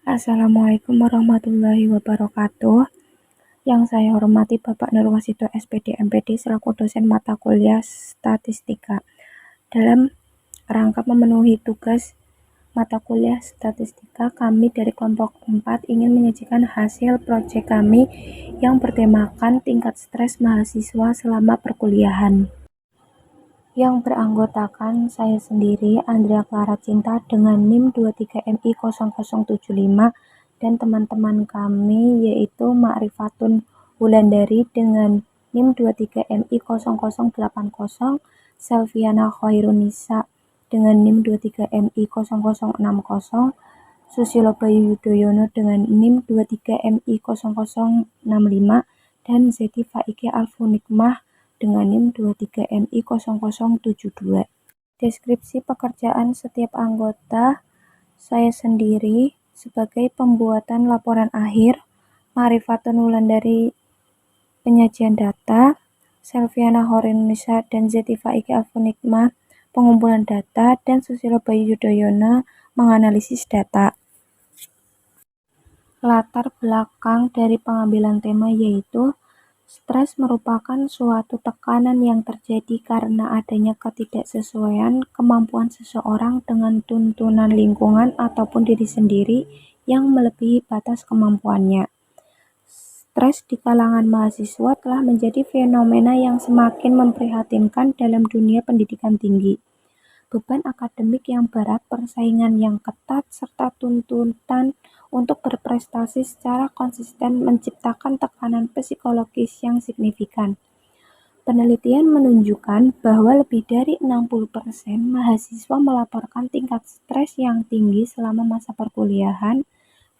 Assalamualaikum warahmatullahi wabarakatuh. Yang saya hormati Bapak Nurwasido SPD MPD selaku dosen mata kuliah Statistika. Dalam rangka memenuhi tugas mata kuliah Statistika, kami dari kelompok 4 ingin menyajikan hasil proyek kami yang bertemakan tingkat stres mahasiswa selama perkuliahan. Yang beranggotakan saya sendiri, Andrea Clara Cinta dengan NIM 23MI0075 dan teman-teman kami yaitu Ma'rifatun Wulandari dengan NIM 23MI0080, Selviana Khairunisa dengan NIM 23MI0060, Susilo Bayu Yudhoyono dengan NIM 23MI0065, dan Zeti Faike Alfunikmah dengan NIM 23MI0072. Deskripsi pekerjaan setiap anggota: saya sendiri sebagai pembuatan laporan akhir, Ma'rifatun Wulandari penyajian data, Selviana Khairunisa dan Zeti Faike Alfunikmah pengumpulan data, dan Susilo Bayu Yudhoyono menganalisis data. Latar belakang dari pengambilan tema yaitu stres merupakan suatu tekanan yang terjadi karena adanya ketidaksesuaian kemampuan seseorang dengan tuntunan lingkungan ataupun diri sendiri yang melebihi batas kemampuannya. Stres di kalangan mahasiswa telah menjadi fenomena yang semakin memprihatinkan dalam dunia pendidikan tinggi. Beban akademik yang berat, persaingan yang ketat, serta tuntutan untuk berprestasi secara konsisten menciptakan tekanan psikologis yang signifikan. Penelitian menunjukkan bahwa lebih dari 60% mahasiswa melaporkan tingkat stres yang tinggi selama masa perkuliahan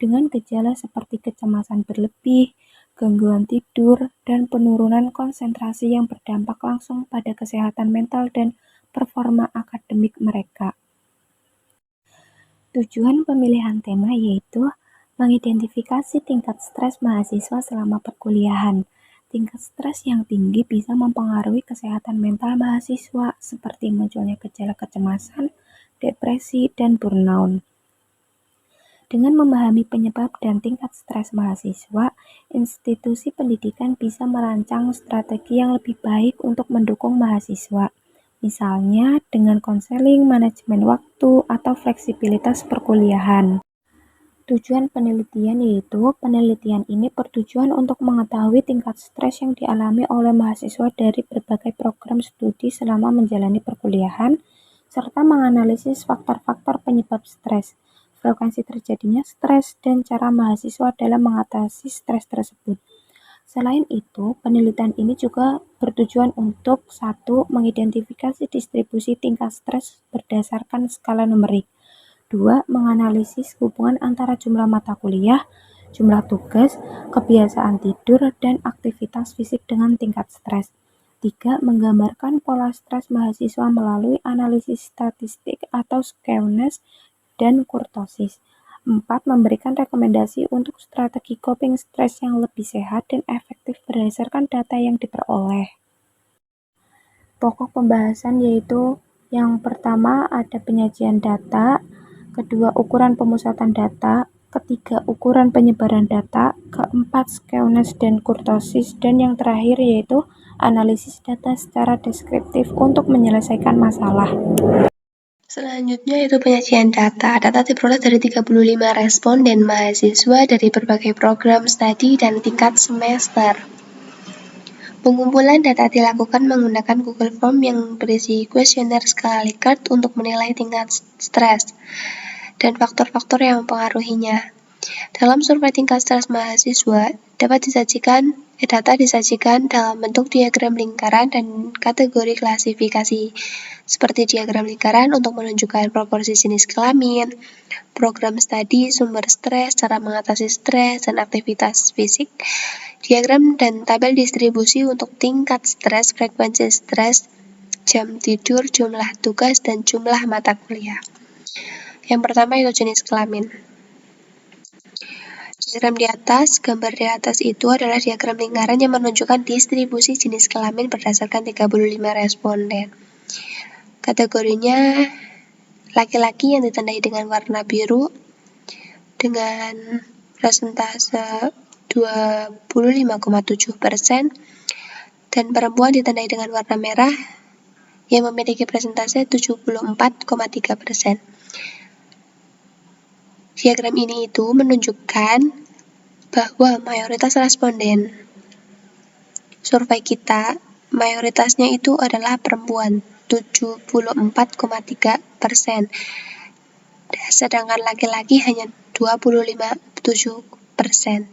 dengan gejala seperti kecemasan berlebih, gangguan tidur, dan penurunan konsentrasi yang berdampak langsung pada kesehatan mental dan performa akademik mereka. Tujuan pemilihan tema yaitu mengidentifikasi tingkat stres mahasiswa selama perkuliahan. Tingkat stres yang tinggi bisa mempengaruhi kesehatan mental mahasiswa seperti munculnya gejala kecemasan, depresi, dan burnout. Dengan memahami penyebab dan tingkat stres mahasiswa, institusi pendidikan bisa merancang strategi yang lebih baik untuk mendukung mahasiswa. Misalnya dengan konseling, manajemen waktu, atau fleksibilitas perkuliahan. Tujuan penelitian yaitu penelitian ini bertujuan untuk mengetahui tingkat stres yang dialami oleh mahasiswa dari berbagai program studi selama menjalani perkuliahan, serta menganalisis faktor-faktor penyebab stres, frekuensi terjadinya stres, dan cara mahasiswa dalam mengatasi stres tersebut. Selain itu, penelitian ini juga bertujuan untuk 1. Mengidentifikasi distribusi tingkat stres berdasarkan skala numerik. 2. Menganalisis hubungan antara jumlah mata kuliah, jumlah tugas, kebiasaan tidur, dan aktivitas fisik dengan tingkat stres. 3. Menggambarkan pola stres mahasiswa melalui analisis statistik atau skewness dan kurtosis. 4. Memberikan rekomendasi untuk strategi coping stres yang lebih sehat dan efektif berdasarkan data yang diperoleh. Pokok pembahasan yaitu yang pertama ada penyajian data, kedua ukuran pemusatan data, ketiga ukuran penyebaran data, keempat skewness dan kurtosis, dan yang terakhir yaitu analisis data secara deskriptif untuk menyelesaikan masalah. Selanjutnya itu penyajian data. Data diperoleh dari 35 responden mahasiswa dari berbagai program studi dan tingkat semester. Pengumpulan data dilakukan menggunakan Google Form yang berisi kuesioner skala Likert untuk menilai tingkat stres dan faktor-faktor yang mempengaruhinya. Dalam survei tingkat stres mahasiswa, data disajikan dalam bentuk diagram lingkaran dan kategori klasifikasi, seperti diagram lingkaran untuk menunjukkan proporsi jenis kelamin, program studi, sumber stres, cara mengatasi stres, dan aktivitas fisik, diagram dan tabel distribusi untuk tingkat stres, frekuensi stres, jam tidur, jumlah tugas, dan jumlah mata kuliah. Yang pertama itu jenis kelamin. Diagram di atas, gambar di atas itu adalah diagram lingkaran yang menunjukkan distribusi jenis kelamin berdasarkan 35 responden. Kategorinya laki-laki yang ditandai dengan warna biru, dengan persentase 25,7%, dan perempuan ditandai dengan warna merah yang memiliki persentase 74,3%. Diagram ini itu menunjukkan bahwa mayoritas responden survei kita, mayoritasnya itu adalah perempuan, 74,3%. Sedangkan laki-laki hanya 25,7%.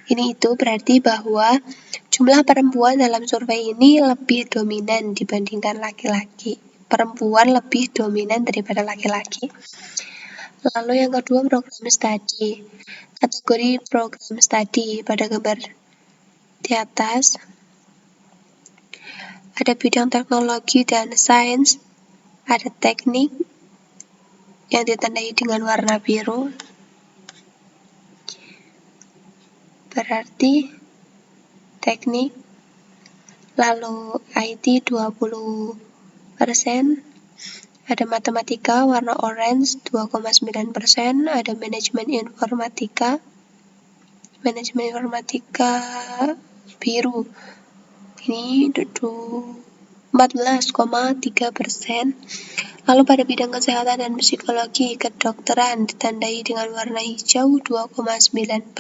Ini itu berarti bahwa jumlah perempuan dalam survei ini lebih dominan dibandingkan laki-laki. Perempuan lebih dominan daripada laki-laki. Lalu yang kedua, program studi. Kategori program studi pada gambar di atas ada bidang teknologi dan sains, ada teknik yang ditandai dengan warna biru, berarti teknik. Lalu IT 20%, ada matematika warna orange 2,9%, ada manajemen informatika biru, ini 14,3%. Lalu pada bidang kesehatan dan psikologi, kedokteran ditandai dengan warna hijau 2,9%.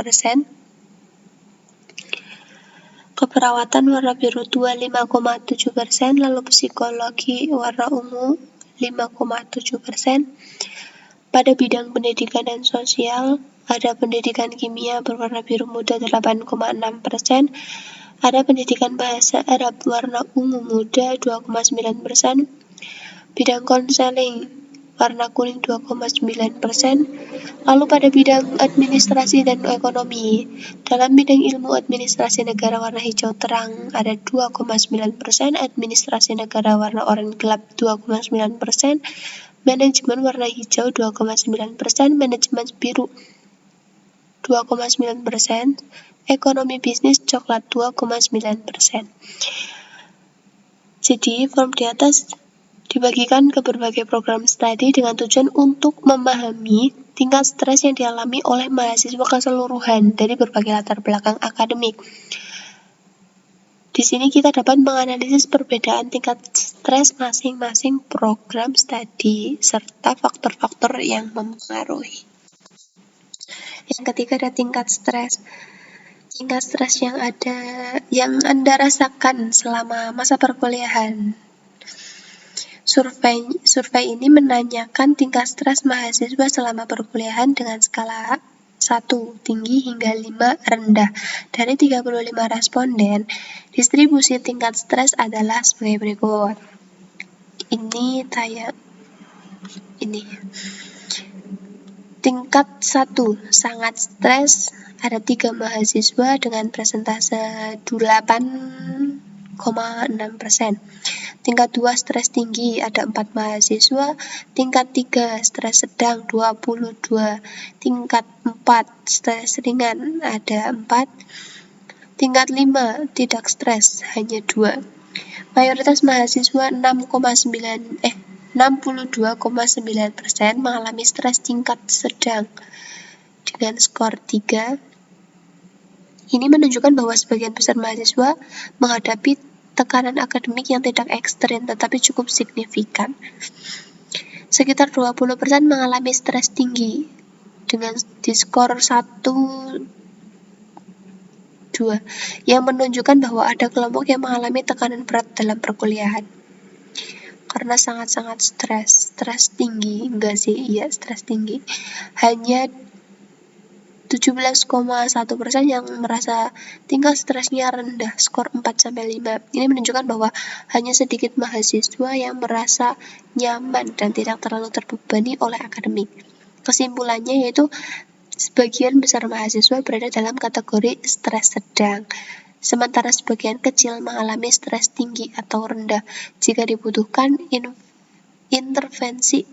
Keperawatan warna biru 25,7%, lalu psikologi warna ungu 5,7%. Pada bidang pendidikan dan sosial, ada pendidikan kimia berwarna biru muda 8,6%, ada pendidikan bahasa Arab warna ungu muda 2,9%, bidang konseling warna kuning 2,9%. Lalu pada bidang administrasi dan ekonomi, dalam bidang ilmu administrasi negara warna hijau terang ada 2,9%, administrasi negara warna oranye gelap 2,9%, manajemen warna hijau 2,9%, manajemen biru 2,9%, ekonomi bisnis coklat 2,9%. Jadi form di atas dibagikan ke berbagai program studi dengan tujuan untuk memahami tingkat stres yang dialami oleh mahasiswa keseluruhan dari berbagai latar belakang akademik. Di sini kita dapat menganalisis perbedaan tingkat stres masing-masing program studi serta faktor-faktor yang mempengaruhi. Yang ketiga ada tingkat stres. Tingkat stres yang Anda rasakan selama masa perkuliahan. Survei ini menanyakan tingkat stres mahasiswa selama perkuliahan dengan skala 1 tinggi hingga 5 rendah. Dari 35 responden, distribusi tingkat stres adalah sebagai berikut. Tingkat 1 sangat stres, ada 3 mahasiswa dengan persentase 8,6%. Tingkat 2 stres tinggi ada 4 mahasiswa, tingkat 3 stres sedang 22, tingkat 4 stres ringan ada 4, tingkat 5 tidak stres hanya 2. Mayoritas mahasiswa 62,9% mengalami stres tingkat sedang dengan skor 3. Ini menunjukkan bahwa sebagian besar mahasiswa menghadapi tekanan akademik yang tidak ekstrim tetapi cukup signifikan. Sekitar 20% mengalami stres tinggi dengan diskor 1-2 yang menunjukkan bahwa ada kelompok yang mengalami tekanan berat dalam perkuliahan karena sangat-sangat stres tinggi. Stres tinggi. Hanya 17,1% yang merasa tingkat stresnya rendah, skor 4-5. Ini menunjukkan bahwa hanya sedikit mahasiswa yang merasa nyaman dan tidak terlalu terbebani oleh akademik. Kesimpulannya yaitu sebagian besar mahasiswa berada dalam kategori stres sedang, sementara sebagian kecil mengalami stres tinggi atau rendah. Jika dibutuhkan intervensi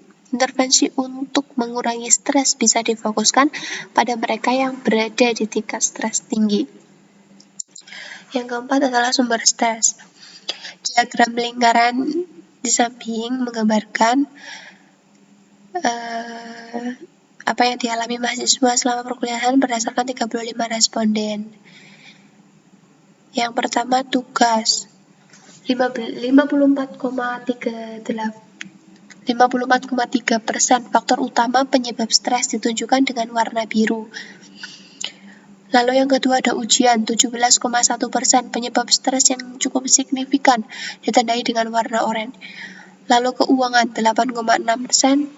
untuk mengurangi stres bisa difokuskan pada mereka yang berada di tingkat stres tinggi. Yang keempat adalah sumber stres. Diagram lingkaran di samping menggambarkan apa yang dialami mahasiswa selama perkuliahan berdasarkan 35 responden. Yang pertama tugas 54,3% faktor utama penyebab stres ditunjukkan dengan warna biru. Lalu yang kedua ada ujian 17,1% penyebab stres yang cukup signifikan ditandai dengan warna oranye. Lalu keuangan 8,6%,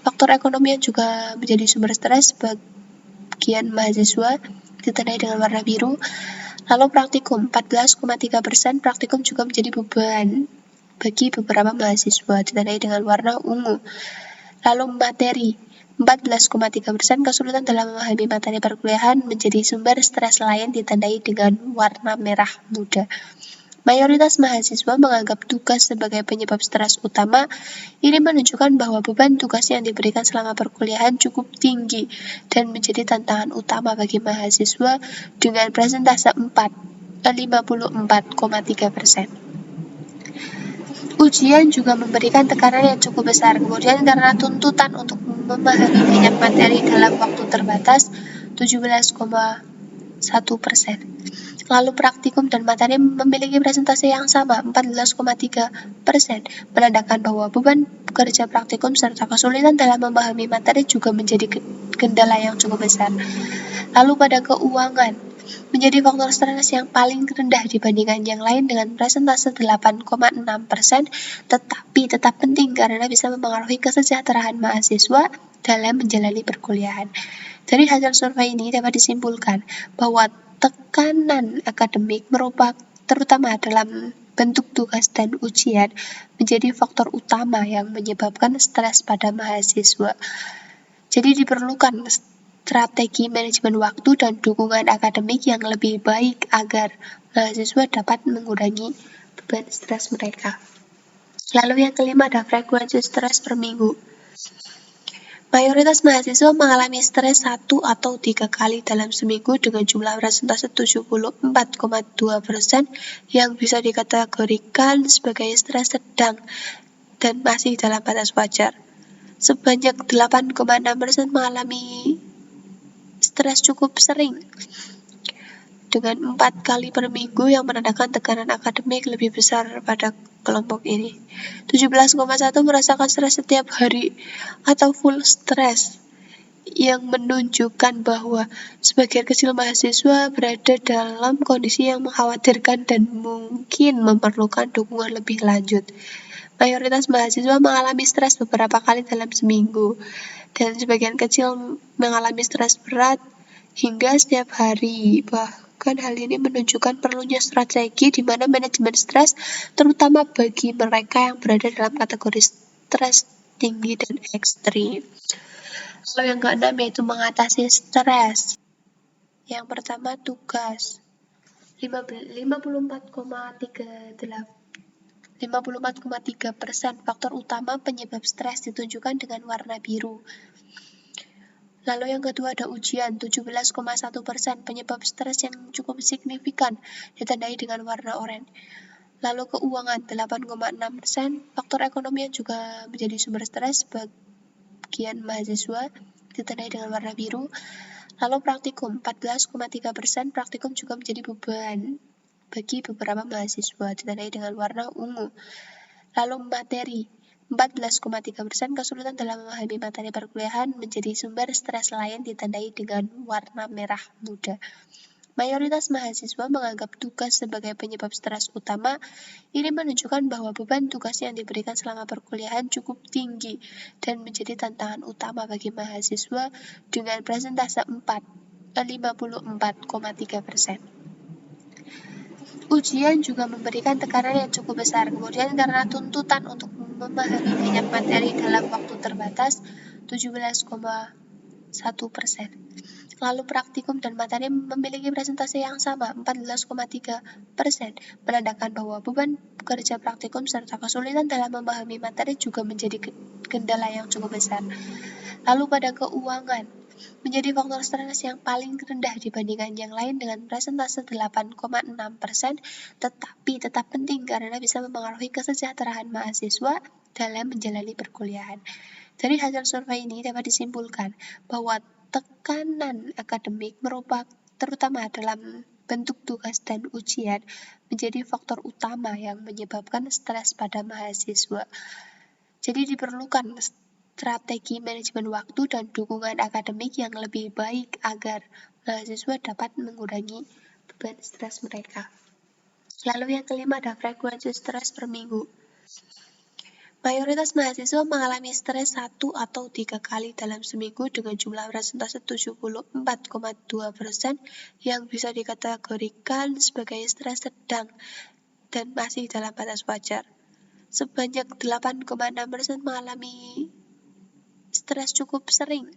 faktor ekonomi yang juga menjadi sumber stres bagian mahasiswa ditandai dengan warna biru. Lalu praktikum 14,3%, praktikum juga menjadi beban bagi beberapa mahasiswa ditandai dengan warna ungu. Lalu materi 14,3%, kesulitan dalam memahami materi perkuliahan menjadi sumber stres lain ditandai dengan warna merah muda. Mayoritas mahasiswa menganggap tugas sebagai penyebab stres utama. Ini menunjukkan bahwa beban tugas yang diberikan selama perkuliahan cukup tinggi dan menjadi tantangan utama bagi mahasiswa dengan persentase 54,3%. Ujian juga memberikan tekanan yang cukup besar, kemudian karena tuntutan untuk memahami banyak materi dalam waktu terbatas 17,1%. Lalu praktikum dan materi memiliki presentasi yang sama 14,3%, menandakan bahwa beban kerja praktikum serta kesulitan dalam memahami materi juga menjadi kendala yang cukup besar. Lalu pada keuangan menjadi faktor stres yang paling rendah dibandingkan yang lain dengan presentase 8,6%, tetapi tetap penting karena bisa mempengaruhi kesejahteraan mahasiswa dalam menjalani perkuliahan. Dari hasil survei ini dapat disimpulkan bahwa tekanan akademik terutama dalam bentuk tugas dan ujian menjadi faktor utama yang menyebabkan stres pada mahasiswa. Jadi diperlukan strategi manajemen waktu dan dukungan akademik yang lebih baik agar mahasiswa dapat mengurangi beban stres mereka. Lalu yang kelima ada frekuensi stres per minggu. Mayoritas mahasiswa mengalami stres 1 atau 3 kali dalam seminggu dengan jumlah persentase 74,2% yang bisa dikategorikan sebagai stres sedang dan masih dalam batas wajar. Sebanyak 8,6% mengalami stres cukup sering dengan 4 kali per minggu yang menandakan tekanan akademik lebih besar pada kelompok ini. 17,1 merasakan stres setiap hari atau full stres, yang menunjukkan bahwa sebagian kecil mahasiswa berada dalam kondisi yang mengkhawatirkan dan mungkin memerlukan dukungan lebih lanjut. Mayoritas mahasiswa mengalami stres beberapa kali dalam seminggu, dan sebagian kecil mengalami stres berat hingga setiap hari. Bahkan hal ini menunjukkan perlunya strategi di mana manajemen stres, terutama bagi mereka yang berada dalam kategori stres tinggi dan ekstrim. Lalu yang keenam yaitu mengatasi stres. Yang pertama tugas 54,3% faktor utama penyebab stres ditunjukkan dengan warna biru. Lalu yang kedua ada ujian 17,1% penyebab stres yang cukup signifikan ditandai dengan warna oranye. Lalu keuangan 8,6%, faktor ekonomi yang juga menjadi sumber stres bagian mahasiswa ditandai dengan warna biru. Lalu praktikum 14,3%, praktikum juga menjadi beban bagi beberapa mahasiswa ditandai dengan warna ungu. Lalu materi 14,3%, kesulitan dalam memahami materi perkuliahan menjadi sumber stres lain ditandai dengan warna merah muda. Mayoritas mahasiswa menganggap tugas sebagai penyebab stres utama. Ini menunjukkan bahwa beban tugas yang diberikan selama perkuliahan cukup tinggi dan menjadi tantangan utama bagi mahasiswa dengan persentase 54,3%. Ujian juga memberikan tekanan yang cukup besar, kemudian karena tuntutan untuk memahami banyak materi dalam waktu terbatas 17,1%. Lalu praktikum dan materi memiliki presentasi yang sama 14,3%, menandakan bahwa beban kerja praktikum serta kesulitan dalam memahami materi juga menjadi kendala yang cukup besar. Lalu pada keuangan menjadi faktor stres yang paling rendah dibandingkan yang lain dengan persentase 8,6%, tetapi tetap penting karena bisa mempengaruhi kesejahteraan mahasiswa dalam menjalani perkuliahan. Dari hasil survei ini dapat disimpulkan bahwa tekanan akademik terutama dalam bentuk tugas dan ujian menjadi faktor utama yang menyebabkan stres pada mahasiswa. Jadi diperlukan strategi manajemen waktu dan dukungan akademik yang lebih baik agar mahasiswa dapat mengurangi beban stres mereka. Lalu yang kelima ada frekuensi stres per minggu. Mayoritas mahasiswa mengalami stres 1 atau 3 kali dalam seminggu dengan jumlah persentase 74,2% yang bisa dikategorikan sebagai stres sedang dan masih dalam batas wajar. Sebanyak 8,6% mengalami stres cukup sering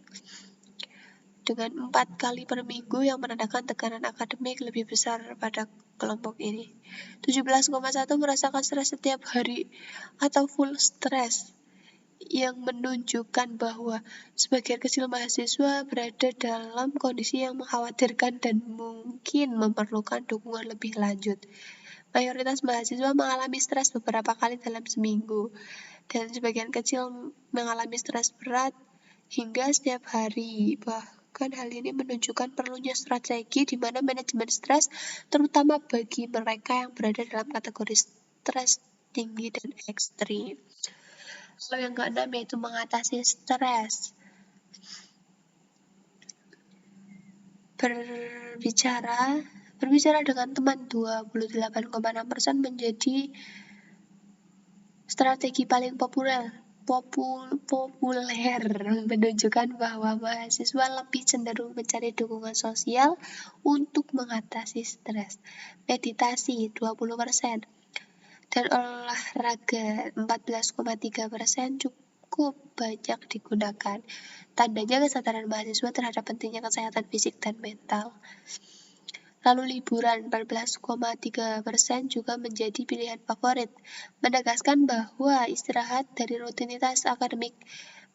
dengan 4 kali per minggu yang menandakan tekanan akademik lebih besar pada kelompok ini. 17,1 merasakan stres setiap hari atau full stres, yang menunjukkan bahwa sebagian kecil mahasiswa berada dalam kondisi yang mengkhawatirkan dan mungkin memerlukan dukungan lebih lanjut. Mayoritas mahasiswa mengalami stres beberapa kali dalam seminggu, dan sebagian kecil mengalami stres berat hingga setiap hari. Bahkan hal ini menunjukkan perlunya strategi di mana manajemen stres, terutama bagi mereka yang berada dalam kategori stres tinggi dan ekstrim. Lalu yang keenam yaitu mengatasi stres. Berbicara dengan teman 28,6% menjadi strategi paling populer menunjukkan bahwa mahasiswa lebih cenderung mencari dukungan sosial untuk mengatasi stres. Meditasi 20% dan olahraga 14,3% cukup banyak digunakan. Tandanya kesadaran mahasiswa terhadap pentingnya kesehatan fisik dan mental. Lalu liburan 14,3% juga menjadi pilihan favorit, menegaskan bahwa istirahat dari rutinitas akademik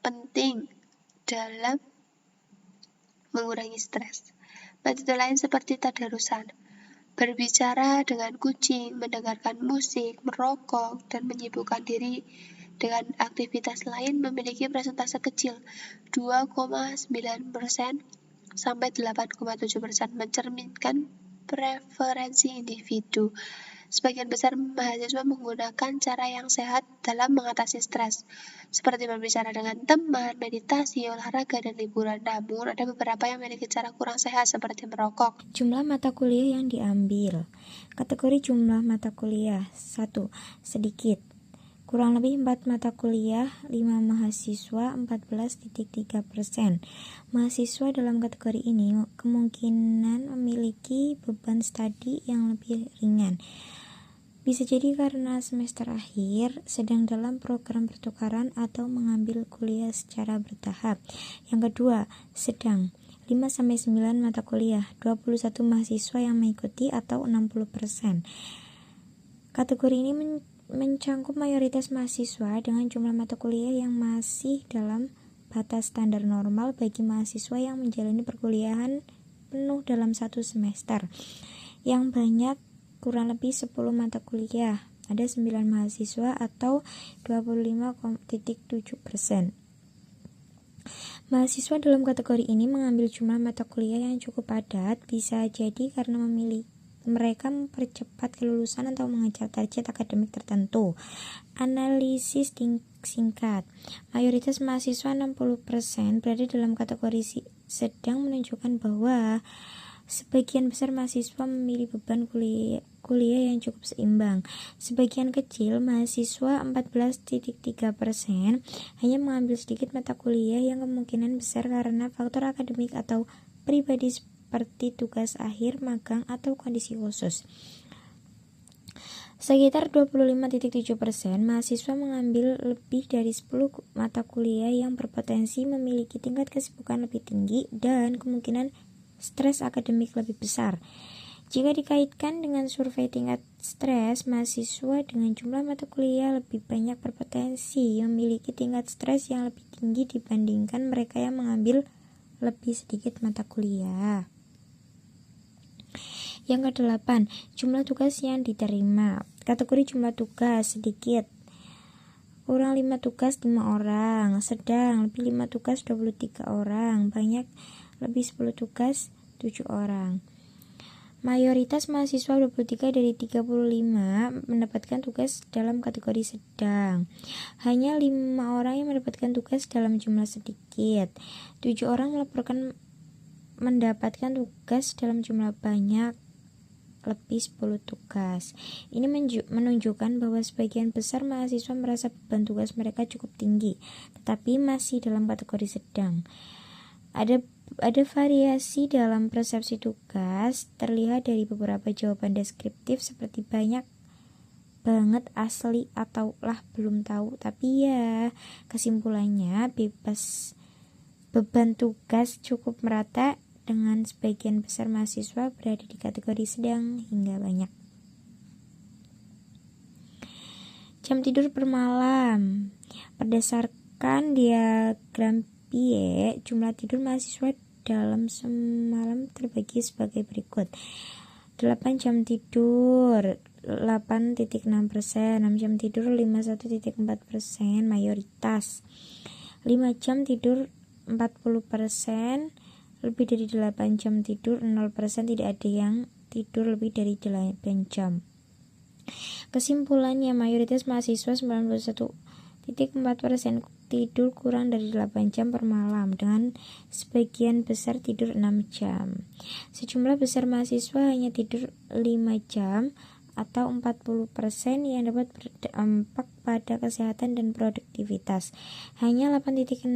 penting dalam mengurangi stres. Metode lain seperti tadarusan, berbicara dengan kucing, mendengarkan musik, merokok, dan menyibukkan diri dengan aktivitas lain memiliki persentase kecil 2,9% sampai 8,7%, mencerminkan preferensi individu. Sebagian besar mahasiswa menggunakan cara yang sehat dalam mengatasi stres, seperti berbicara dengan teman, meditasi, olahraga, dan liburan. Namun, ada beberapa yang memiliki cara kurang sehat, seperti merokok. Jumlah mata kuliah yang diambil. Kategori jumlah mata kuliah. 1. Sedikit. Kurang lebih 4 mata kuliah, 5 mahasiswa, 14,3%. Mahasiswa dalam kategori ini kemungkinan memiliki beban studi yang lebih ringan. Bisa jadi karena semester akhir, sedang dalam program pertukaran, atau mengambil kuliah secara bertahap. Yang kedua, sedang. 5-9 mata kuliah, 21 mahasiswa yang mengikuti atau 60%. Kategori ini mencangkup mayoritas mahasiswa dengan jumlah mata kuliah yang masih dalam batas standar normal bagi mahasiswa yang menjalani perkuliahan penuh dalam satu semester. Yang banyak kurang lebih 10 mata kuliah, ada 9 mahasiswa atau 25,7%. Mahasiswa dalam kategori ini mengambil jumlah mata kuliah yang cukup padat, bisa jadi karena mereka mempercepat kelulusan atau mengejar target akademik tertentu. Analisis singkat. Mayoritas mahasiswa 60% berada dalam kategori sedang, menunjukkan bahwa sebagian besar mahasiswa memilih beban kuliah yang cukup seimbang. Sebagian kecil mahasiswa 14,3% hanya mengambil sedikit mata kuliah yang kemungkinan besar karena faktor akademik atau pribadi seperti tugas akhir, magang, atau kondisi khusus. Sekitar 25,7% mahasiswa mengambil lebih dari 10 mata kuliah yang berpotensi memiliki tingkat kesibukan lebih tinggi dan kemungkinan stres akademik lebih besar. Jika dikaitkan dengan survei tingkat stres, mahasiswa dengan jumlah mata kuliah lebih banyak berpotensi memiliki tingkat stres yang lebih tinggi dibandingkan mereka yang mengambil lebih sedikit mata kuliah. Yang ke-8, jumlah tugas yang diterima. Kategori jumlah tugas sedikit. kurang 5 tugas 5 orang, sedang lebih 5 tugas 23 orang, banyak lebih 10 tugas 7 orang. Mayoritas mahasiswa 23 dari 35 mendapatkan tugas dalam kategori sedang. Hanya 5 orang yang mendapatkan tugas dalam jumlah sedikit. 7 orang mendapatkan tugas dalam jumlah banyak lebih 10 tugas. Ini menunjukkan bahwa sebagian besar mahasiswa merasa beban tugas mereka cukup tinggi, tetapi masih dalam kategori sedang. Ada variasi dalam persepsi tugas, terlihat dari beberapa jawaban deskriptif seperti banyak banget, asli, atau lah belum tahu. Tapi ya, kesimpulannya beban tugas cukup merata dengan sebagian besar mahasiswa berada di kategori sedang hingga banyak. Jam tidur per malam. Berdasarkan diagram Pie, jumlah tidur mahasiswa dalam semalam terbagi sebagai berikut. 8 jam tidur 8,6%, 6 jam tidur 51,4%, mayoritas. 5 jam tidur 40%, lebih dari 8 jam tidur 0%, tidak ada yang tidur lebih dari 8 jam. Kesimpulannya, mayoritas mahasiswa 91,4% tidur kurang dari 8 jam per malam, dengan sebagian besar tidur 6 jam. Sejumlah besar mahasiswa hanya tidur 5 jam atau 40% yang dapat berdampak pada kesehatan dan produktivitas. Hanya 8,6%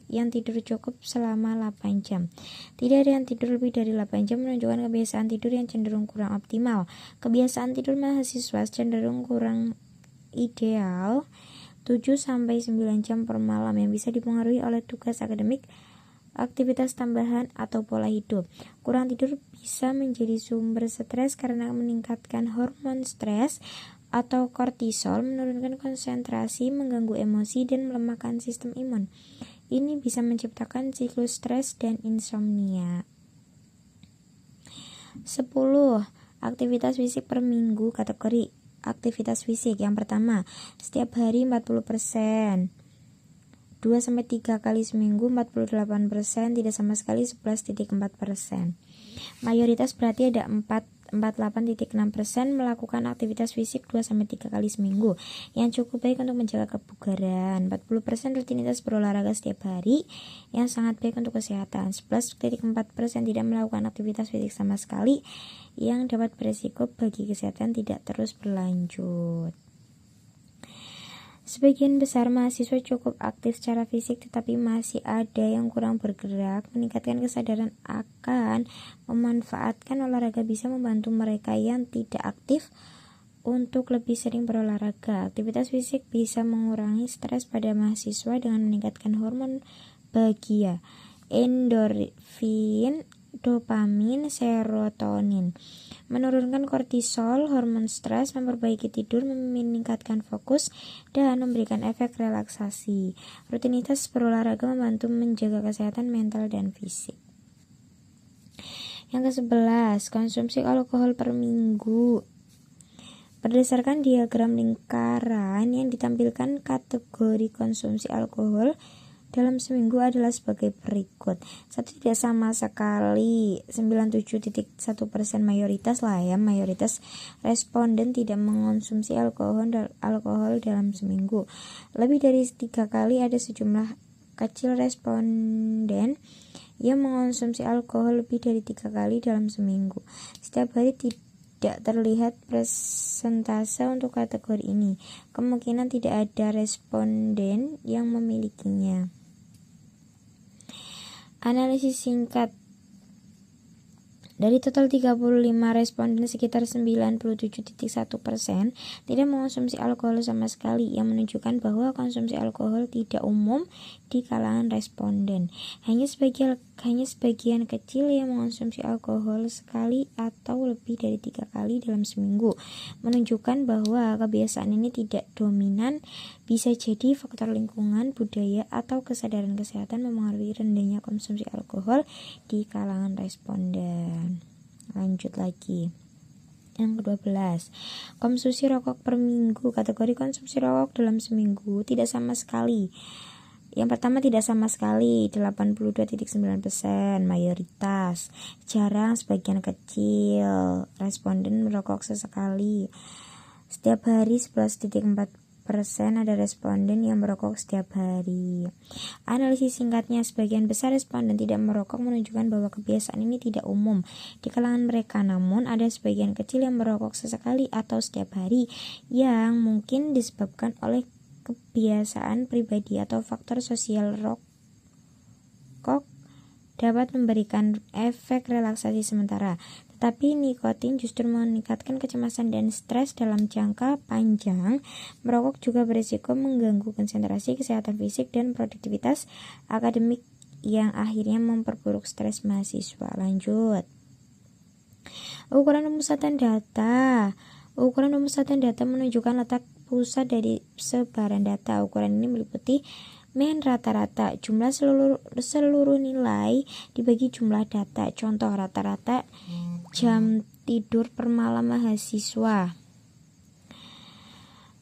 yang tidur cukup selama 8 jam. Tidak ada yang tidur lebih dari 8 jam, menunjukkan kebiasaan tidur yang cenderung kurang optimal. Kebiasaan tidur mahasiswa cenderung kurang ideal, 7-9 jam per malam, yang bisa dipengaruhi oleh tugas akademik, aktivitas tambahan, atau pola hidup. Kurang tidur bisa menjadi sumber stres karena meningkatkan hormon stres atau kortisol, menurunkan konsentrasi, mengganggu emosi, dan melemahkan sistem imun. Ini bisa menciptakan siklus stres dan insomnia. 10. Aktivitas fisik per minggu. Kategori aktivitas fisik. Yang pertama, setiap hari 40%, 2-3 kali seminggu 48%, tidak sama sekali 11,4%. Mayoritas berarti ada 48,6% melakukan aktivitas fisik 2-3 kali seminggu, yang cukup baik untuk menjaga kebugaran. 40% rutinitas berolahraga setiap hari, yang sangat baik untuk kesehatan. 11,4% tidak melakukan aktivitas fisik sama sekali, yang dapat beresiko bagi kesehatan tidak terus berlanjut. Sebagian besar mahasiswa cukup aktif secara fisik, tetapi masih ada yang kurang bergerak. Meningkatkan kesadaran akan memanfaatkan olahraga bisa membantu mereka yang tidak aktif untuk lebih sering berolahraga. Aktivitas fisik bisa mengurangi stres pada mahasiswa dengan meningkatkan hormon bahagia, endorfin, dopamin, serotonin, menurunkan kortisol, hormon stres, memperbaiki tidur, meningkatkan fokus, dan memberikan efek relaksasi. Rutinitas berolahraga membantu menjaga kesehatan mental dan fisik. Yang ke-11, konsumsi alkohol per minggu. Berdasarkan diagram lingkaran yang ditampilkan, kategori konsumsi alkohol dalam seminggu adalah sebagai berikut. 1, tidak sama sekali, 97,1%, mayoritas responden tidak mengonsumsi alkohol dalam seminggu. Lebih dari 3 kali, ada sejumlah kecil responden yang mengonsumsi alkohol lebih dari 3 kali dalam seminggu. Setiap hari tidak terlihat persentase untuk kategori ini. Kemungkinan tidak ada responden yang memilikinya. Analisis singkat. Dari total 35 responden, sekitar 97,1% tidak mengonsumsi alkohol sama sekali, yang menunjukkan bahwa konsumsi alkohol tidak umum di kalangan responden. Hanya sebagian kecil yang mengonsumsi alkohol sekali atau lebih dari 3 kali dalam seminggu, menunjukkan bahwa kebiasaan ini tidak dominan. Bisa jadi faktor lingkungan, budaya, atau kesadaran kesehatan memengaruhi rendahnya konsumsi alkohol di kalangan responden. Lanjut lagi. Yang ke-12, konsumsi rokok per minggu. Kategori konsumsi rokok dalam seminggu tidak sama sekali. Yang pertama, tidak sama sekali, 82,9%, mayoritas, jarang, sebagian kecil, responden merokok sesekali. Setiap hari 11,4% ada responden yang merokok setiap hari. Analisis singkatnya, sebagian besar responden tidak merokok menunjukkan bahwa kebiasaan ini tidak umum di kalangan mereka, namun ada sebagian kecil yang merokok sesekali atau setiap hari yang mungkin disebabkan oleh kebiasaan pribadi atau faktor sosial. Rokok dapat memberikan efek relaksasi sementara, tetapi nikotin justru meningkatkan kecemasan dan stres dalam jangka panjang. Merokok juga berisiko mengganggu konsentrasi, kesehatan fisik, dan produktivitas akademik yang akhirnya memperburuk stres mahasiswa. Lanjut. Ukuran pemusatan data. Ukuran pemusatan data menunjukkan letak pusat dari sebaran data. Ukuran ini meliputi mean rata-rata, jumlah seluruh nilai dibagi jumlah data. Contoh, rata-rata jam tidur per malam mahasiswa.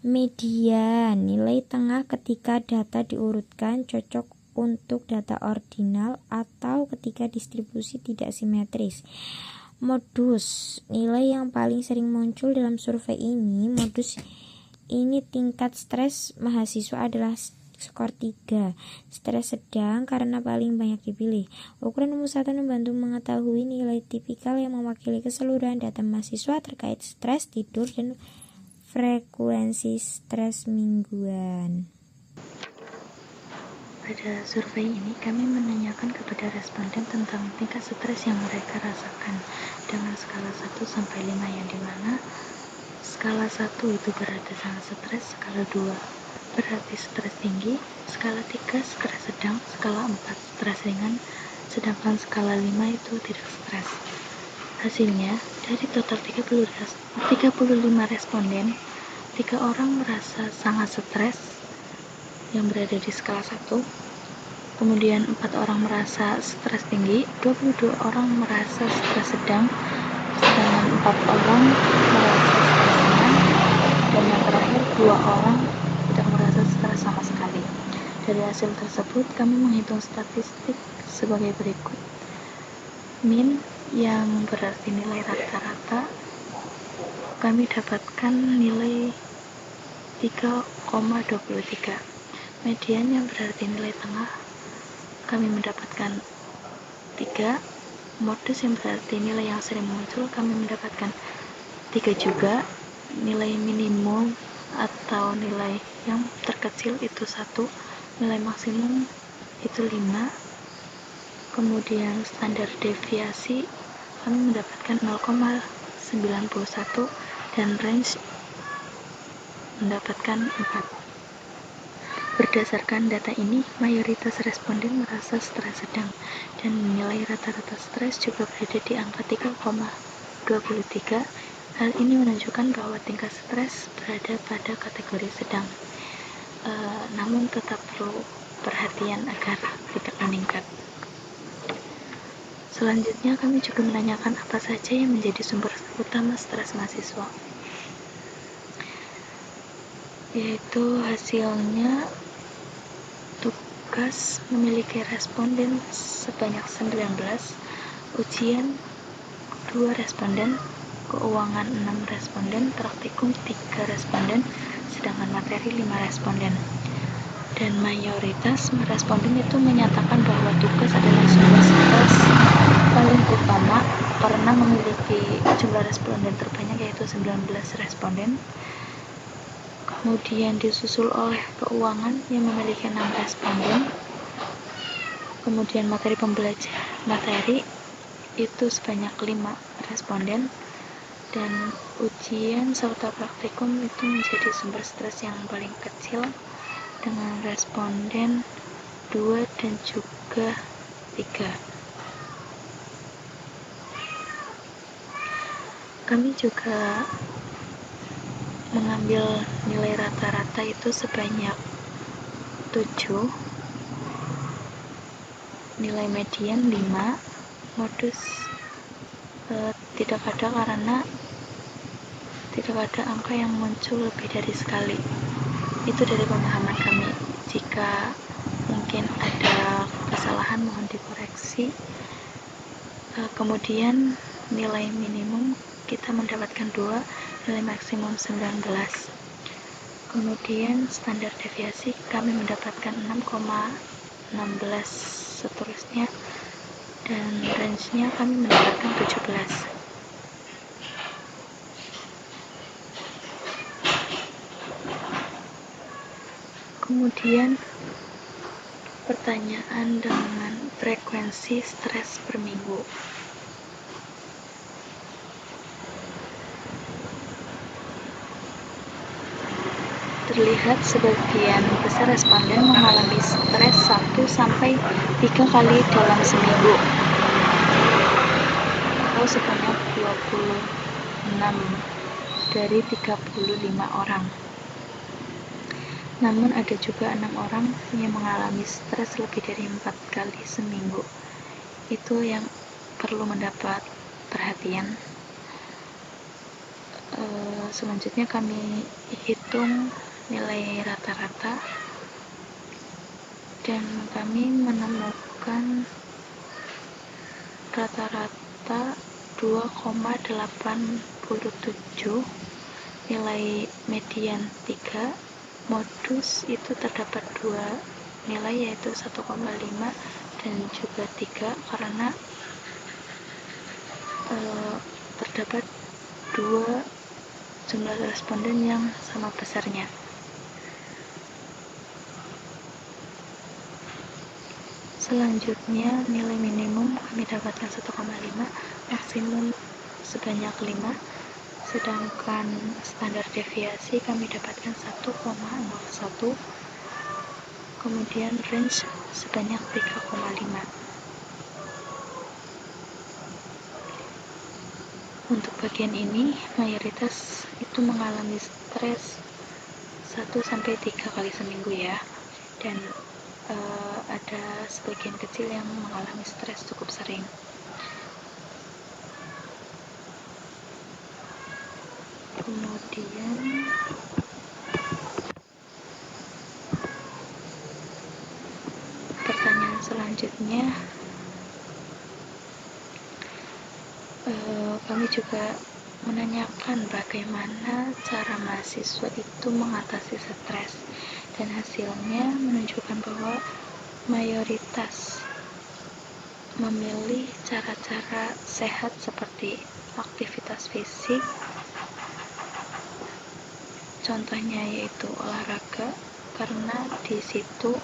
Median, nilai tengah ketika data diurutkan, cocok untuk data ordinal atau ketika distribusi tidak simetris. Modus, nilai yang paling sering muncul dalam survei ini. Modus ini tingkat stres mahasiswa adalah skor 3, stres sedang karena paling banyak dipilih. Ukuran pemusatan membantu mengetahui nilai tipikal yang mewakili keseluruhan data mahasiswa terkait stres, tidur, dan frekuensi stres mingguan. Pada survei ini, kami menanyakan kepada responden tentang tingkat stres yang mereka rasakan dengan skala 1 sampai 5, yang dimana skala 1 itu berarti sangat stres, skala 2 berarti stres tinggi, skala 3 stres sedang, skala 4 stres ringan, sedangkan skala 5 itu tidak stres. Hasilnya, dari total 35 responden, 3 orang merasa sangat stres yang berada di skala 1, kemudian 4 orang merasa stres tinggi, 22 orang merasa stres sedang, sedangkan 4 orang merasa stres ringan, dan yang terakhir 2 orang tidak merasa stres sama sekali. Dari hasil tersebut, kami menghitung statistik sebagai berikut. Min, yang berarti nilai rata-rata, kami dapatkan nilai 3,23. Median, yang berarti nilai tengah, kami mendapatkan 3. Modus, yang berarti nilai yang sering muncul, kami mendapatkan 3 juga. Nilai minimum atau nilai yang terkecil itu 1, nilai maksimum itu 5. Kemudian standar deviasi kami mendapatkan 0,91 dan range mendapatkan 4. Berdasarkan data ini, mayoritas responden merasa stres sedang, dan nilai rata-rata stres juga berada di angka 3,23. Hal ini menunjukkan bahwa tingkat stres berada pada kategori sedang, namun tetap perlu perhatian agar tidak meningkat. Selanjutnya, kami juga menanyakan apa saja yang menjadi sumber utama stres mahasiswa, yaitu hasilnya tugas memiliki responden sebanyak 19, ujian 2 responden, keuangan 6 responden, praktikum 3 responden, sedangkan materi 5 responden. Dan mayoritas responden itu menyatakan bahwa tugas adalah sumber stres paling utama karena memiliki jumlah responden terbanyak, yaitu 19 responden. Kemudian disusul oleh keuangan yang memiliki 6 responden. Kemudian materi itu sebanyak 5 responden, dan ujian serta praktikum itu menjadi sumber stres yang paling kecil dengan responden 2 dan juga 3. Kami juga mengambil nilai rata-rata itu sebanyak 7, nilai median 5. Modus tidak ada karena tidak ada angka yang muncul lebih dari sekali. Itu dari pemahaman kami. Jika mungkin ada kesalahan mohon dikoreksi. Kemudian nilai minimum kita mendapatkan 2, nilai maksimum 19. Kemudian standar deviasi kami mendapatkan 6,16 seterusnya, dan range-nya kami mendapatkan 17. Kemudian pertanyaan dengan frekuensi stres per minggu. Terlihat sebagian besar responden mengalami stres 1-3 kali dalam seminggu, atau sebanyak 26 dari 35 orang. Namun ada juga 6 orang yang mengalami stres lebih dari 4 kali seminggu. Itu yang perlu mendapat perhatian. Selanjutnya kami hitung nilai rata-rata dan kami menemukan rata-rata 2,87, nilai median 3, modus itu terdapat 2 nilai yaitu 1,5 dan juga 3 karena terdapat 2 jumlah responden yang sama besarnya. Selanjutnya nilai minimum kami dapatkan 1,5, maksimum sebanyak 5, sedangkan standar deviasi kami dapatkan 1,01, kemudian range sebanyak 3,5. Untuk bagian ini mayoritas itu mengalami stres 1-3 kali seminggu ya, dan ada sebagian kecil yang mengalami stres cukup sering. Kemudian pertanyaan selanjutnya, kami juga menanyakan bagaimana cara mahasiswa itu mengatasi stres, dan hasilnya menunjukkan bahwa mayoritas memilih cara-cara sehat seperti aktivitas fisik, contohnya yaitu olahraga, karena di situ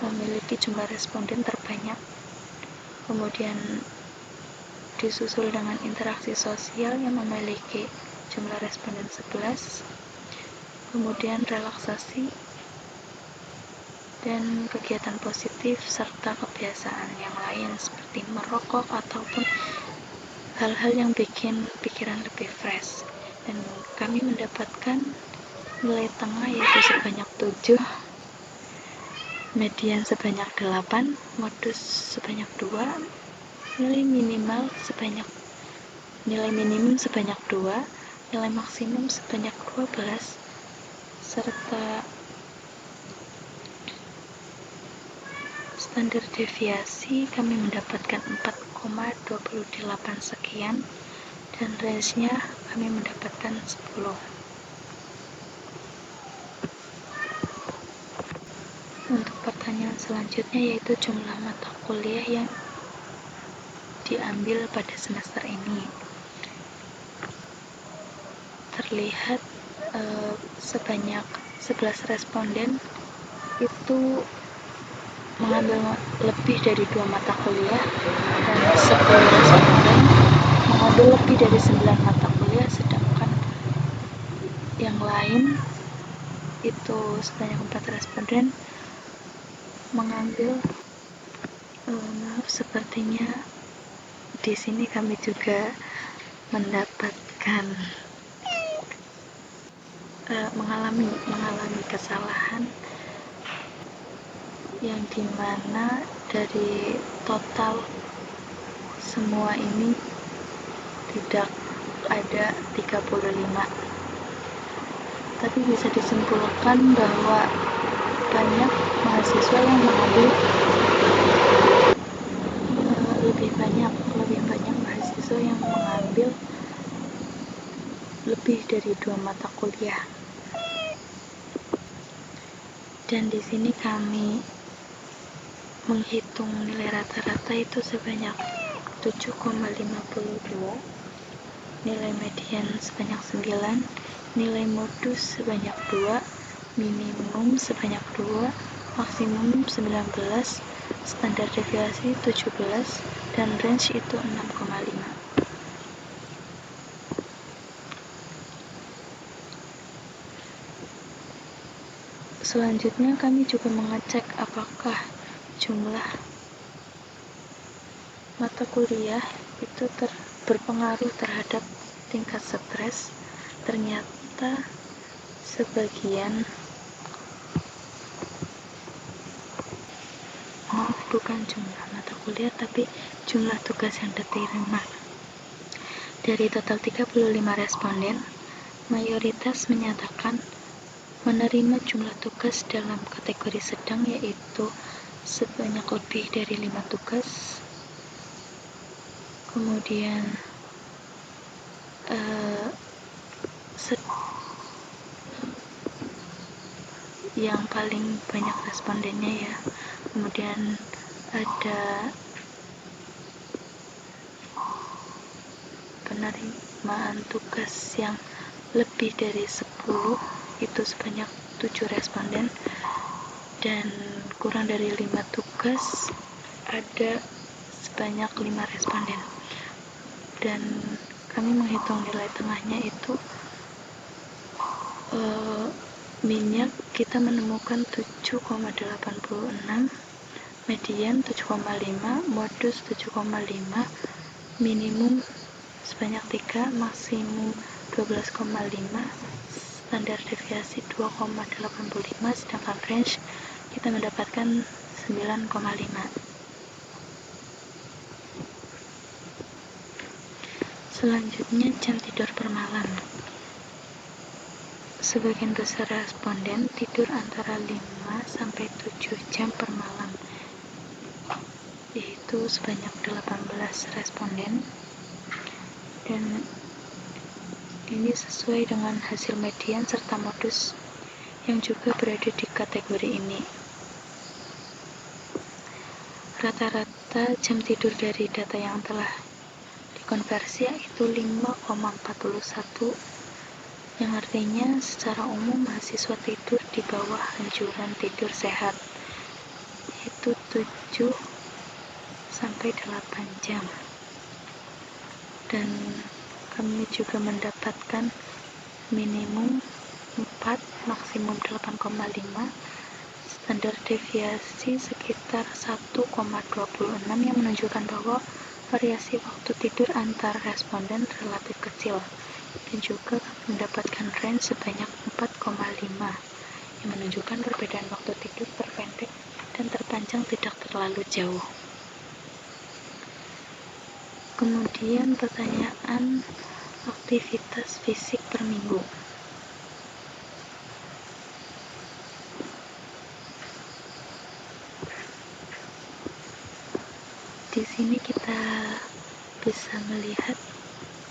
memiliki jumlah responden terbanyak. Kemudian disusul dengan interaksi sosial yang memiliki jumlah responden 11, kemudian relaksasi dan kegiatan positif serta kebiasaan yang lain seperti merokok ataupun hal-hal yang bikin pikiran lebih fresh. Dan kami mendapatkan nilai tengah yaitu sebanyak 7, median sebanyak 8, modus sebanyak 2, nilai minimum sebanyak 2, nilai maksimum sebanyak 12, serta standar deviasi kami mendapatkan 4,28 sekian, dan range-nya kami mendapatkan 10. Untuk pertanyaan selanjutnya yaitu jumlah mata kuliah yang diambil pada semester ini. Terlihat sebanyak 11 responden itu mengambil lebih dari 2 mata kuliah, dan 10 responden mengambil lebih dari 9 mata kuliah, sedangkan yang lain itu sebanyak 4 responden mengambil sepertinya di sini kami juga mendapatkan mengalami kesalahan yang dimana dari total semua ini tidak ada 35. Tapi bisa disimpulkan bahwa banyak mahasiswa yang mengambil lebih banyak mahasiswa yang mengambil lebih dari 2 mata kuliah. Dan di sini kami menghitung nilai rata-rata itu sebanyak 7,52, nilai median sebanyak 9, nilai modus sebanyak 2, minimum sebanyak 2, maksimum 19, standar deviasi 17, dan range itu 6,5. Selanjutnya kami juga mengecek apakah jumlah mata kuliah itu berpengaruh terhadap tingkat stres. Ternyata sebagian, bukan jumlah mata kuliah tapi jumlah tugas yang diterima. Dari total 35 responden, mayoritas menyatakan menerima jumlah tugas dalam kategori sedang, yaitu sebanyak lebih dari 5 tugas. Kemudian yang paling banyak respondennya kemudian ada penerimaan tugas yang lebih dari 10, itu sebanyak 7 responden, dan kurang dari 5 tugas ada sebanyak 5 responden. Dan kami menghitung nilai tengahnya itu minyak kita menemukan 7,86, median 7,5, modus 7,5, minimum sebanyak 3, maksimum 12,5, standar deviasi 2,85, sedangkan range kita mendapatkan 9,5. Selanjutnya, jam tidur per malam. Sebagian besar responden tidur antara 5-7 jam per malam, yaitu sebanyak 18 responden, dan ini sesuai dengan hasil median serta modus yang juga berada di kategori ini. Rata-rata jam tidur dari data yang telah dikonversi yaitu 5,41, yang artinya secara umum mahasiswa tidur di bawah anjuran tidur sehat, yaitu 7-8 jam. Dan kami juga mendapatkan minimum 4, maksimum 8,5, standar deviasi sekitar 1,26, yang menunjukkan bahwa variasi waktu tidur antar responden relatif kecil, dan juga mendapatkan range sebanyak 4,5, yang menunjukkan perbedaan waktu tidur terpendek dan terpanjang tidak terlalu jauh. Kemudian pertanyaan aktivitas fisik per minggu. Di sini kita bisa melihat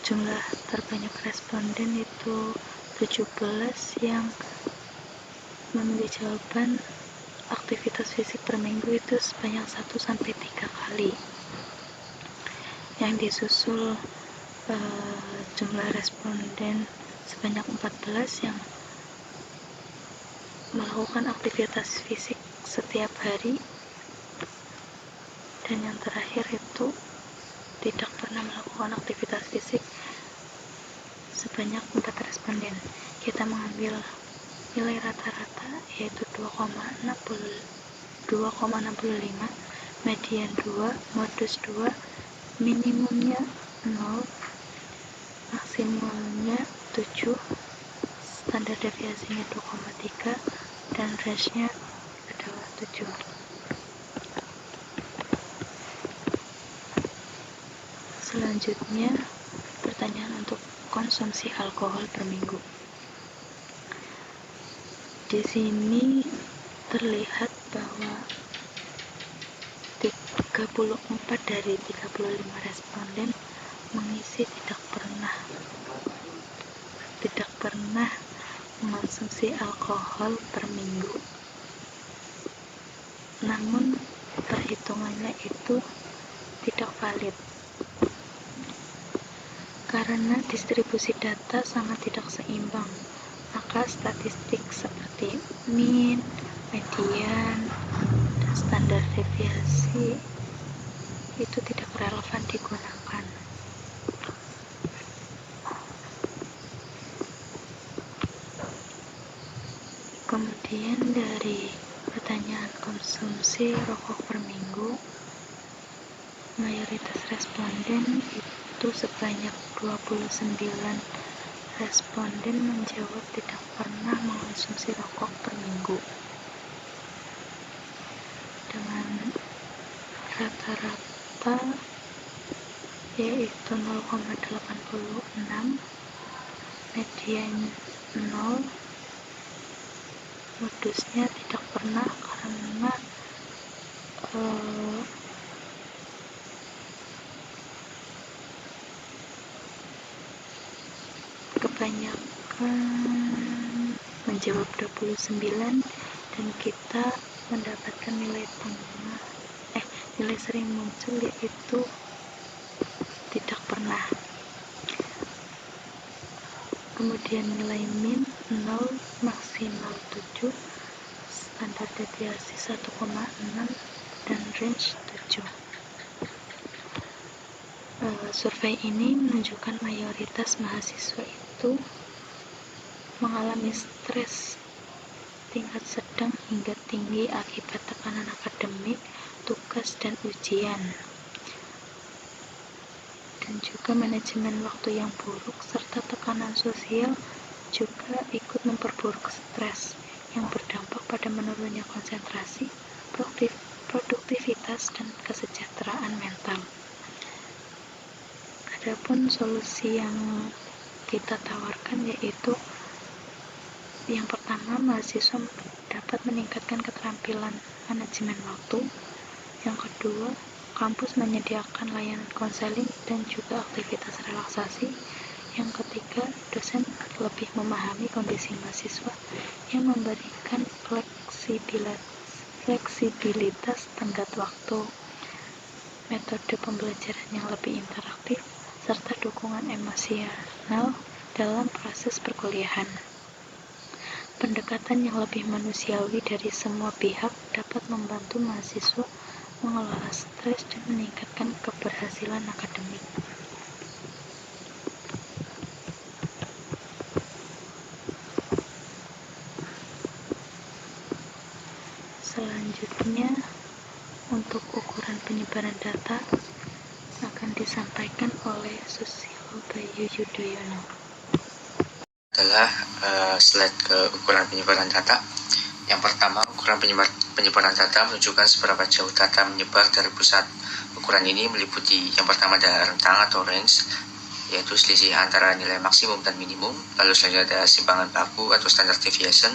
jumlah terbanyak responden itu 17 yang memilih jawaban aktivitas fisik per minggu itu sebanyak 1-3 kali. Yang disusul jumlah responden sebanyak 14 yang melakukan aktivitas fisik setiap hari, dan yang terakhir itu tidak pernah melakukan aktivitas fisik sebanyak 4 responden. Kita mengambil nilai rata-rata yaitu 2,65, median 2, modus 2, minimumnya 0, maksimumnya 7, standar deviasinya 2,3, dan range-nya adalah 7. Selanjutnya, pertanyaan untuk konsumsi alkohol per minggu. Di sini terlihat bahwa 34 dari 35 responden mengisi tidak pernah mengonsumsi alkohol per minggu. Namun perhitungannya itu tidak valid karena distribusi data sangat tidak seimbang. Maka statistik seperti mean, median, dan standar deviasi itu tidak relevan digunakan. Kemudian dari pertanyaan konsumsi rokok per minggu, mayoritas responden itu sebanyak 29 responden menjawab tidak pernah mengonsumsi rokok per minggu, dengan rata-rata yaitu 0,86, median 0, modusnya tidak pernah karena kebanyakan menjawab 29 dan kita mendapatkan nilai sering muncul yaitu tidak pernah. Kemudian nilai min 0, maksimal 7, standar deviasi 1,6 dan range 7. Survei ini menunjukkan mayoritas mahasiswa itu mengalami stres tingkat sedang hingga tinggi akibat tekanan akademik, tugas, dan ujian, dan juga manajemen waktu yang buruk serta tekanan sosial juga ikut memperburuk stres yang berdampak pada menurunnya konsentrasi, produktivitas, dan kesejahteraan mental. Adapun solusi yang kita tawarkan yaitu yang pertama, mahasiswa dapat meningkatkan keterampilan manajemen waktu. Yang kedua, kampus menyediakan layanan konseling dan juga aktivitas relaksasi. Yang ketiga, dosen lebih memahami kondisi mahasiswa yang memberikan fleksibilitas tenggat waktu, metode pembelajaran yang lebih interaktif, serta dukungan emosional dalam proses perkuliahan. Pendekatan yang lebih manusiawi dari semua pihak dapat membantu mahasiswa mengelola stres dan meningkatkan keberhasilan akademik. Selanjutnya, untuk ukuran penyebaran data akan disampaikan oleh Susilo Bayu Yudhoyono. Adalah slide ke ukuran penyebaran data. Yang pertama, ukuran penyebaran data menunjukkan seberapa jauh data menyebar dari pusat. Ukuran ini meliputi yang pertama adalah rentang atau range, yaitu selisih antara nilai maksimum dan minimum. Lalu selanjutnya ada simpangan baku atau standard deviation,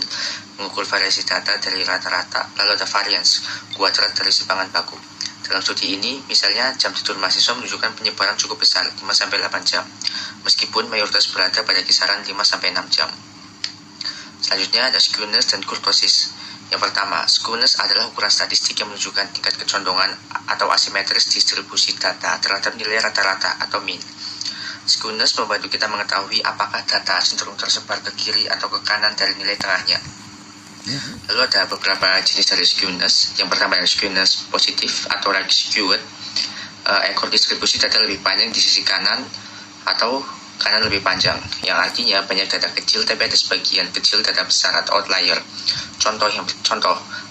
mengukur variasi data dari rata-rata. Lalu ada variance, kuadrat dari simpangan baku. Dalam studi ini, misalnya jam tidur mahasiswa menunjukkan penyebaran cukup besar, 5-8 jam, meskipun mayoritas berada pada kisaran 5-6 jam. Selanjutnya ada skewness dan kurtosis. Yang pertama, skewness adalah ukuran statistik yang menunjukkan tingkat kecondongan atau asimetris distribusi data terhadap nilai rata-rata atau mean. Skewness membantu kita mengetahui apakah data cenderung tersebar ke kiri atau ke kanan dari nilai tengahnya. Lalu ada beberapa jenis dari skewness. Yang pertama adalah skewness positif atau right skewed. Ekor distribusi data lebih panjang di sisi kanan atau kanan lebih panjang, yang artinya banyak data kecil tapi ada sebagian kecil data besar atau outlier. Contoh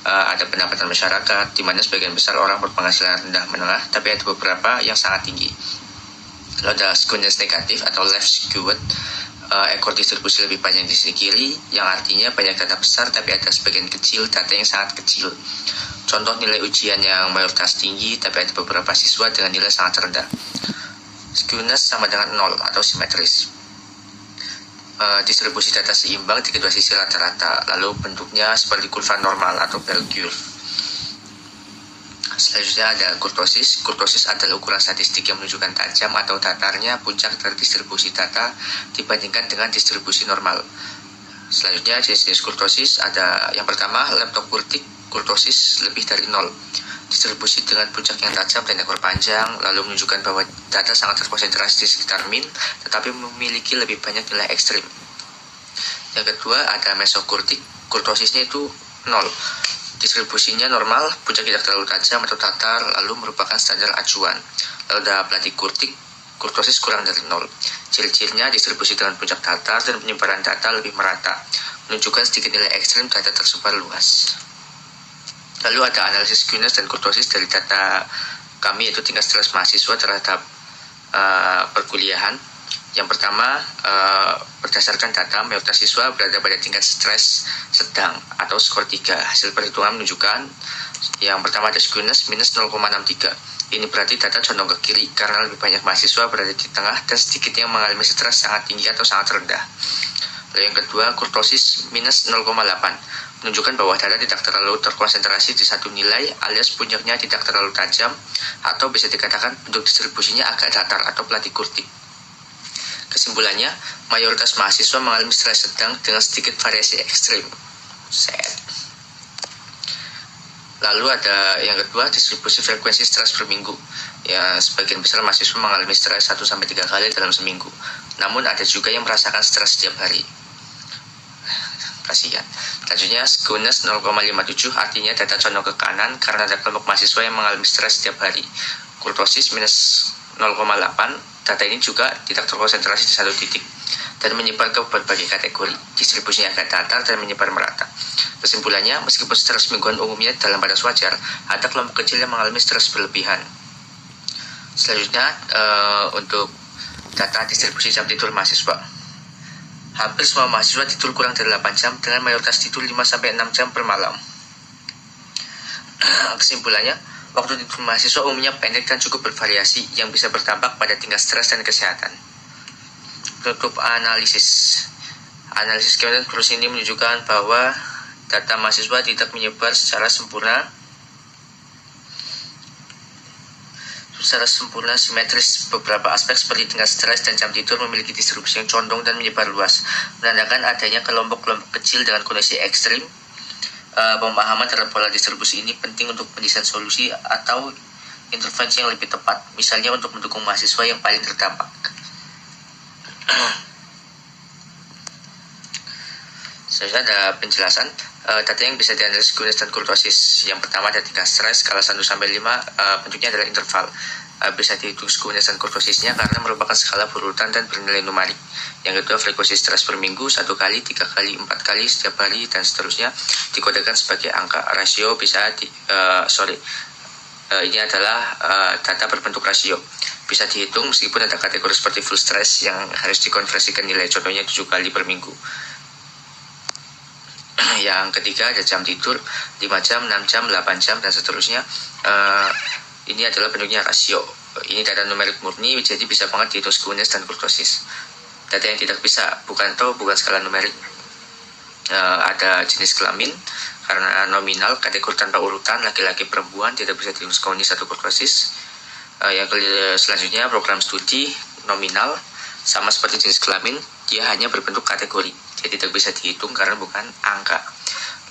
ada pendapatan masyarakat di mana sebagian besar orang berpenghasilan rendah menengah tapi ada beberapa yang sangat tinggi. Lalu ada skewness negatif atau left skewed. Ekor distribusi lebih panjang di sisi kiri, yang artinya banyak data besar tapi ada sebagian kecil data yang sangat kecil. Contoh nilai ujian yang mayoritas tinggi tapi ada beberapa siswa dengan nilai sangat rendah. Skewness sama dengan 0 atau simetris. distribusi data seimbang di kedua sisi rata-rata, lalu bentuknya seperti kurva normal atau bell curve. Selanjutnya ada kurtosis. Kurtosis adalah ukuran statistik yang menunjukkan tajam atau datarnya puncak dari distribusi data dibandingkan dengan distribusi normal. Selanjutnya jenis-jenis kurtosis ada yang pertama leptokurtik. Kurtosis lebih dari 0. Distribusi dengan puncak yang tajam dan ekor panjang, lalu menunjukkan bahwa data sangat terkonsentrasi di sekitar min, tetapi memiliki lebih banyak nilai ekstrim. Yang kedua ada mesokurtik. Kurtosisnya itu 0. Distribusinya normal, puncak tidak terlalu tajam atau datar, lalu merupakan standar acuan. Lalu ada platikurtik. Kurtosis kurang dari 0. Ciri-cirinya distribusi dengan puncak datar dan penyebaran data lebih merata, menunjukkan sedikit nilai ekstrim data tersebar luas. Lalu ada analisis skewness dan kurtosis dari data kami, yaitu tingkat stres mahasiswa terhadap perkuliahan. Yang pertama, berdasarkan data, mayoritas siswa berada pada tingkat stres sedang atau skor 3. Hasil perhitungan menunjukkan yang pertama ada skewness minus 0,63. Ini berarti data condong ke kiri karena lebih banyak mahasiswa berada di tengah dan sedikit yang mengalami stres sangat tinggi atau sangat rendah. Lalu yang kedua, kurtosis minus 0,8. Menunjukkan bahwa data tidak terlalu terkonsentrasi di satu nilai alias puncaknya tidak terlalu tajam, atau bisa dikatakan bentuk distribusinya agak datar atau platikurtik. Kesimpulannya, mayoritas mahasiswa mengalami stres sedang dengan sedikit variasi ekstrim. Lalu ada yang kedua, distribusi frekuensi stres per minggu. Ya, sebagian besar mahasiswa mengalami stres 1-3 kali dalam seminggu. Namun ada juga yang merasakan stres setiap hari. Kasihan. Selanjutnya, skewness 0,57, artinya data condong ke kanan karena ada kelompok mahasiswa yang mengalami stres setiap hari. Kurtosis minus 0,8, data ini juga tidak terkonsentrasi di satu titik dan menyebar ke berbagai kategori. Distribusinya agak datar dan menyebar merata. Kesimpulannya, meskipun stres mingguan umumnya dalam batas wajar, ada kelompok kecil yang mengalami stres berlebihan. Selanjutnya, untuk data distribusi jam tidur mahasiswa. Hampir semua mahasiswa tidur kurang dari 8 jam dengan mayoritas tidur 5-6 jam per malam. Kesimpulannya, waktu tidur mahasiswa umumnya pendek dan cukup bervariasi yang bisa berdampak pada tingkat stres dan kesehatan. Untuk analisis kemudian kurus ini menunjukkan bahwa data mahasiswa tidak menyebar secara sempurna simetris. Beberapa aspek seperti tingkat stres dan jam tidur memiliki distribusi yang condong dan menyebar luas, menandakan adanya kelompok-kelompok kecil dengan kondisi ekstrim. Pemahaman terhadap pola distribusi ini penting untuk mendesain solusi atau intervensi yang lebih tepat, misalnya untuk mendukung mahasiswa yang paling terdampak. Selanjutnya ada penjelasan data yang bisa dianalisis skewness dan kurtosis. Yang pertama ada tingkat stres skala 1-5, bentuknya adalah interval. Bisa dihitung skewness dan kurtosisnya karena merupakan skala berurutan dan bernilai numerik. Yang kedua, frekuensi stres per minggu 1 kali, 3 kali, 4 kali setiap hari dan seterusnya dikodekan sebagai angka. Rasio bisa ini adalah data berbentuk rasio. Bisa dihitung meskipun ada kategori seperti full stress yang harus dikonversikan nilai, contohnya 7 kali per minggu. Yang ketiga ada jam tidur 5 jam, 6 jam, 8 jam dan seterusnya. Ini adalah bentuknya rasio. Ini data numerik murni, jadi bisa banget dihitung skewness dan kurtosis. Data yang tidak bisa, bukan skala numerik. Ada jenis kelamin karena nominal, kategori tanpa urutan, laki-laki perempuan tidak bisa dihitung skewness atau kurtosis. Yang selanjutnya program studi nominal, sama seperti jenis kelamin, dia hanya berbentuk kategori, jadi tidak bisa dihitung karena bukan angka.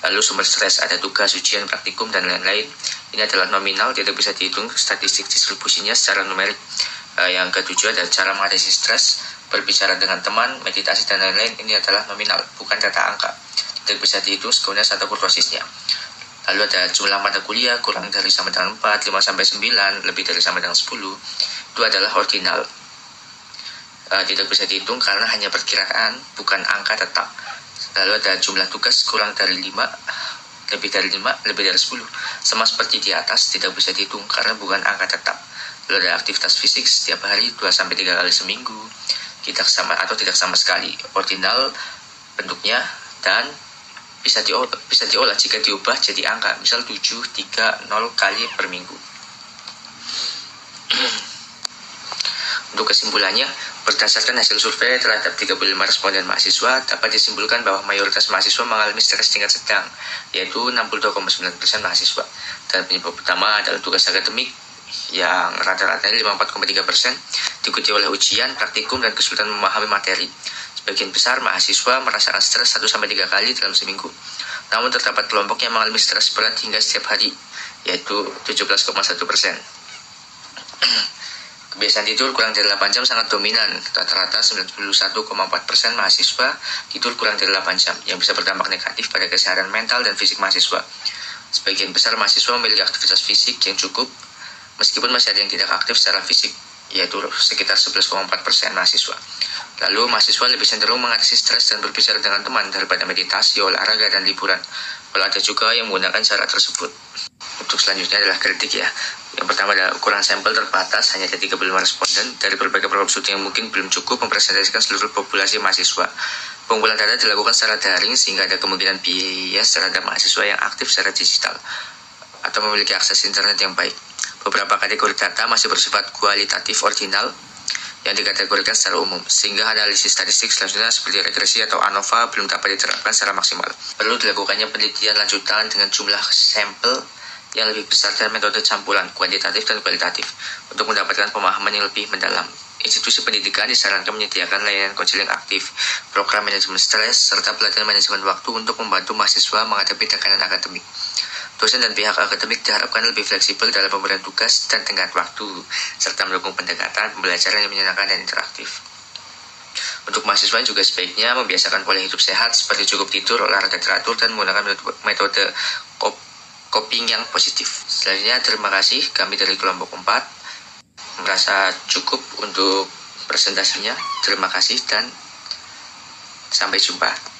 Lalu sumber stres ada tugas, ujian, praktikum, dan lain-lain. Ini adalah nominal, tidak bisa dihitung statistik distribusinya secara numerik. Yang ketujuh ada cara mengatasi stres, berbicara dengan teman, meditasi, dan lain-lain. Ini adalah nominal, bukan data angka. Tidak bisa dihitung skewness atau kurtosisnya. Lalu ada jumlah mata kuliah, kurang dari sama dengan 4, 5-9, lebih dari sama dengan 10. Itu adalah ordinal. Tidak bisa dihitung karena hanya perkiraan, bukan angka tetap. Lalu ada jumlah tugas kurang dari 5, lebih dari 5, lebih dari 10. Sama seperti di atas, tidak bisa dihitung karena bukan angka tetap. Lalu ada aktivitas fisik setiap hari 2-3 kali seminggu, tidak sama sekali. Ordinal bentuknya dan bisa diolah jika diubah jadi angka, misal 730 kali per minggu. Untuk kesimpulannya, Berdasarkan hasil survei terhadap 35 responden mahasiswa, dapat disimpulkan bahwa mayoritas mahasiswa mengalami stres tingkat sedang, yaitu 62,9% mahasiswa. Dan penyebab utama adalah tugas akademik yang rata-ratanya 54,3%, diikuti oleh ujian, praktikum, dan kesulitan memahami materi. Sebagian besar mahasiswa merasakan stres 1-3 kali dalam seminggu. Namun terdapat kelompok yang mengalami stres berat hingga setiap hari, yaitu 17,1%. Kebiasaan tidur kurang dari 8 jam sangat dominan. Rata-rata 91,4% mahasiswa tidur kurang dari 8 jam, yang bisa berdampak negatif pada kesehatan mental dan fisik mahasiswa. Sebagian besar mahasiswa memiliki aktivitas fisik yang cukup, meskipun masih ada yang tidak aktif secara fisik, yaitu sekitar 11,4% mahasiswa. Lalu, mahasiswa lebih cenderung mengatasi stres dan berbicara dengan teman daripada meditasi, olahraga, dan liburan. Walau ada juga yang menggunakan cara tersebut. Untuk selanjutnya adalah kritik ya. Yang pertama adalah ukuran sampel terbatas, hanya ada 35 responden dari berbagai program studi yang mungkin belum cukup mempresentasikan seluruh populasi mahasiswa. Pengumpulan data dilakukan secara daring sehingga ada kemungkinan bias terhadap mahasiswa yang aktif secara digital atau memiliki akses internet yang baik. Beberapa kategori data masih bersifat kualitatif ordinal yang dikategorikan secara umum, sehingga analisis statistik selanjutnya seperti regresi atau ANOVA belum dapat diterapkan secara maksimal. Perlu dilakukannya penelitian lanjutan dengan jumlah sampel yang lebih besar dan metode campuran kuantitatif dan kualitatif untuk mendapatkan pemahaman yang lebih mendalam. Institusi pendidikan disarankan menyediakan layanan konseling aktif, program manajemen stres, serta pelatihan manajemen waktu untuk membantu mahasiswa menghadapi tekanan akademik. Dosen dan pihak akademik diharapkan lebih fleksibel dalam pemberian tugas dan tenggat waktu, serta mendukung pendekatan pembelajaran yang menyenangkan dan interaktif. Untuk mahasiswa juga sebaiknya membiasakan pola hidup sehat seperti cukup tidur, olahraga teratur, dan menggunakan metode coping yang positif. Selanjutnya, terima kasih. Kami dari kelompok 4 merasa cukup untuk presentasinya. Terima kasih dan sampai jumpa.